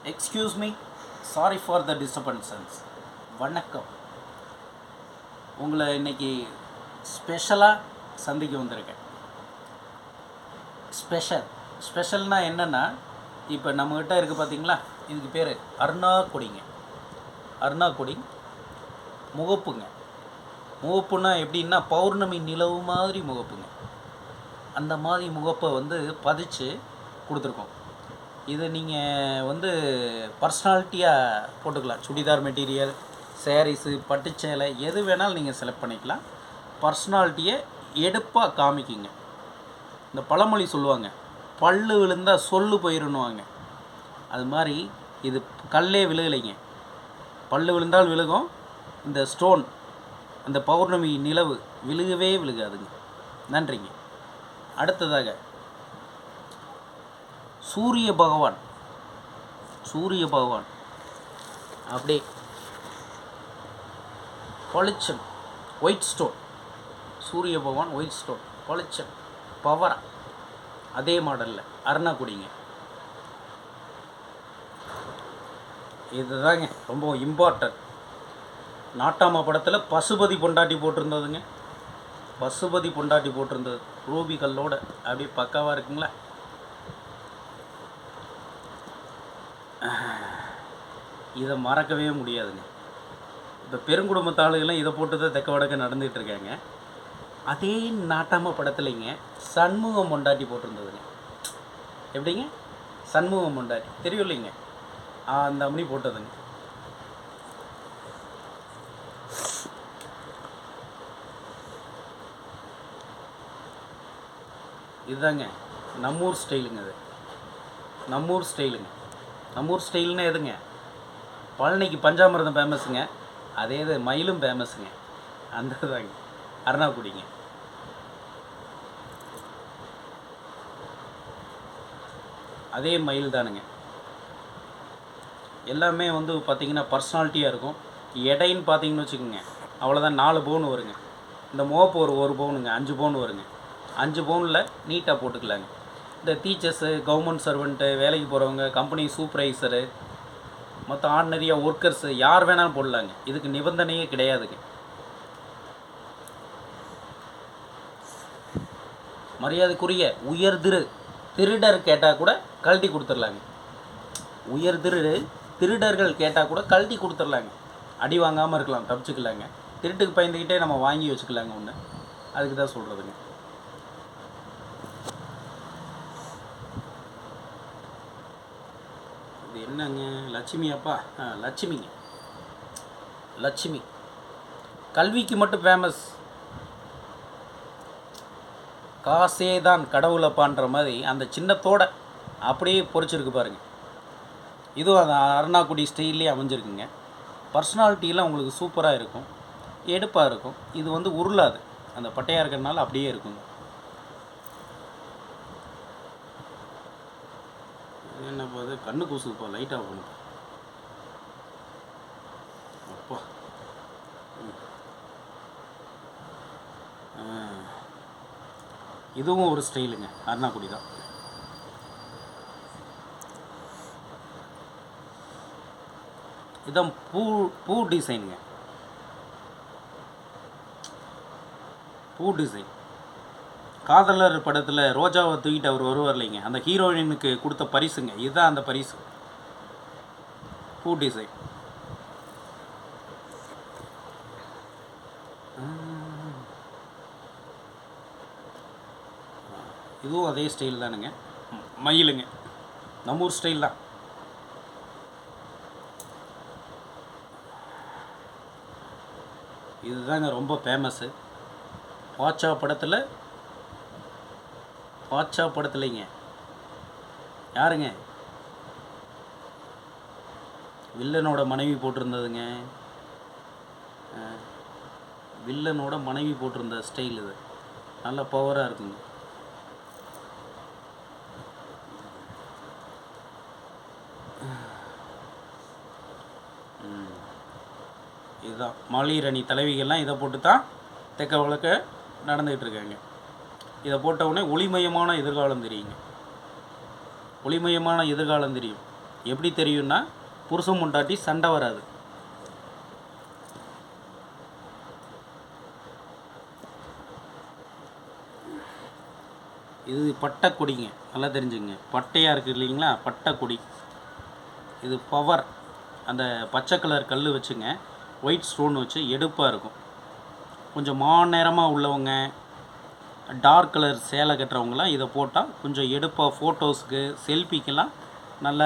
Excuse me, sorry for the disturbances. வணக்கம். உங்களை இன்னைக்கு ஸ்பெஷலாக சந்திக்க வந்திருக்கேன். ஸ்பெஷல்னால் என்னென்னா, இப்போ நம்மக்கிட்ட இருக்குது பார்த்தீங்களா, இதுக்கு பேர் அருணா கொடிங்க. அருணா கொடி முகப்புங்க. முகப்புனா எப்படின்னா பௌர்ணமி நிலவு மாதிரி முகப்புங்க. அந்த மாதிரி முகப்பை பதிச்சு கொடுத்துருக்கோம். இது நீங்கள் பர்சனாலிட்டியாக போட்டுக்கலாம். சுடிதார் மெட்டீரியல், சாரீஸு, பட்டுச்சேலை எது வேணாலும் நீங்கள் செலக்ட் பண்ணிக்கலாம். பர்சனாலிட்டியை எடுப்பாக காமிக்குங்க. இந்த பழமொழி சொல்லுவாங்க, பல்லு விழுந்தால் சொல்லு போயிடணுவாங்க. அது மாதிரி இது கல்லே விழுகலைங்க. பல்லு விழுந்தால் விழுகும். இந்த ஸ்டோன், அந்த பௌர்ணமி நிலவு விழுகவே விழுகாதுங்க. நன்றிங்க. அடுத்ததாக சூரிய பகவான் அப்படியே பளிச்சம் ஒயிட் ஸ்டோன். சூரிய பகவான் ஒயிட் ஸ்டோன் பளிச்சம் பவரா அதே மாடலில் அருணா கொடிங்க. இதுதாங்க ரொம்ப இம்பார்ட்டன்ட். நாட்டாம படத்தில் பசுபதி பொண்டாட்டி போட்டிருந்ததுங்க. பசுபதி பொண்டாட்டி போட்டிருந்தது ரூபி கல்லோட அப்படியே பக்காவாக இருக்குங்களா. இதை மறக்கவே முடியாதுங்க. இப்போ பெருங்குடும்பத்து ஆளுகள்லாம் இதை போட்டு தான் தெக்க வடக்க நடந்துகிட்ருக்காங்க. அதே நாட்டாம படத்துலைங்க சண்முகம் பொண்டாட்டி போட்டிருந்ததுங்க. எப்படிங்க? சண்முகம் பொண்டாட்டி தெரியும் இல்லைங்க, அந்த அம்மனி போட்டதுங்க. இதுதாங்க நம்மூர் ஸ்டைலுங்க. அது நம்மூர் ஸ்டைலுங்க. நம்மூர் ஸ்டைல்னு எதுங்க? பழனிக்கு பஞ்சாமிரதம் ஃபேமஸுங்க. அதே இது மயிலும் ஃபேமஸுங்க. அந்த தாங்க அருணா கொடிங்க. அதே மயில் தானுங்க. எல்லாமே பார்த்திங்கன்னா பர்சனாலிட்டியாக இருக்கும். எடைன்னு பார்த்தீங்கன்னு வச்சுக்கோங்க, அவ்வளோதான் 4 பவுன் வருங்க. இந்த மோப்பு ஒரு பவுனுங்க, 5 பவுன் வருங்க. 5 பவுனில் நீட்டாக போட்டுக்கலாங்க. இந்த டீச்சர்ஸு, கவர்மெண்ட் சர்வெண்ட்டு, வேலைக்கு போகிறவங்க, கம்பெனி சூப்பர்வைசரு, மற்ற ஆர்டினரியாக ஒர்க்கர்ஸு யார் வேணாலும் போடலாங்க. இதுக்கு நிபந்தனையே கிடையாதுங்க. மரியாதைக்குரிய உயர் திருடர் கேட்டால் கூட கழட்டி கொடுத்துர்லாங்க. உயர் திருடர்கள் கேட்டால் கூட கழட்டி கொடுத்துர்லாங்க. அடி வாங்காமல் இருக்கலாம், தப்பிச்சுக்கலாங்க. திருட்டுக்கு பயந்துக்கிட்டே நம்ம வாங்கி வச்சுக்கலாங்க ஒன்று. அதுக்கு தான் சொல்கிறதுங்க. இது என்னங்க? லட்சுமியாப்பா? லட்சுமி கல்விக்கு மட்டும் ஃபேமஸ். காசே தான் கடவுளப்பான்ற மாதிரி அந்த சின்னத்தோட அப்படியே பொறிச்சிருக்கு பாருங்கள். இதுவும் அந்த அருணா கொடி ஸ்டைல்லே அமைஞ்சிருக்குங்க. பர்சனாலிட்டியெலாம் உங்களுக்கு சூப்பராக இருக்கும், எடுப்பாக இருக்கும். இது உருளாது, அந்த பட்டையாக இருக்கிறதுனால அப்படியே இருக்குங்க. என்ன போது கண்ணு கூசுப்பா, லைட்டாக போகணும். அப்பா இதுவும் ஒரு ஸ்டைலுங்க. அருணா கொடி தான். இதான் பூ டிசைனுங்க. பூ டிசைன் காதலர் படத்தில் ரோஜாவை தூக்கிட்டு அவர் வருவார் இல்லைங்க, அந்த ஹீரோயினுக்கு கொடுத்த பரிசுங்க. இதுதான் அந்த பரிசு. பூ டிசைன். இதுவும் அதே ஸ்டைல் தானுங்க. மயிலுங்க, நம்மூர் ஸ்டைல் தான். இதுதாங்க ரொம்ப ஃபேமஸ்ஸு. பாட்சா படத்துலைங்க யாருங்க? வில்லனோட மனைவி போட்டிருந்ததுங்க. வில்லனோட மனைவி போட்டிருந்த ஸ்டைல் இது. நல்ல பவராக இருக்குங்க. இதுதான் மாளிகரணி தலைவிகள்லாம் இதை போட்டு தான் தெக்க வழக்க நடந்துக்கிட்டு இருக்காங்க. இதை போட்டவுடனே ஒளிமயமான எதிர்காலம் தெரியுங்க. ஒளிமயமான எதிர்காலம் தெரியும். எப்படி தெரியும்னா புருஷன் பொண்டாட்டி சண்டை வராது. இது பட்டை கொடிங்க, நல்லா தெரிஞ்சுங்க. பட்டையாக இருக்குது இல்லைங்களா, பட்டை கொடி. இது பவர். அந்த பச்சை கலர் கல் வச்சுங்க, ஒயிட் ஸ்டோன் வச்சு எடுப்பாக இருக்கும். கொஞ்சம் மாநேரமாக உள்ளவங்க, டார்க் கலர் சேலை கட்டுறவங்களாம் இதை போட்டால் கொஞ்சம் எடுப்பாக ஃபோட்டோஸுக்கு செல்ஃபிக்கெல்லாம் நல்ல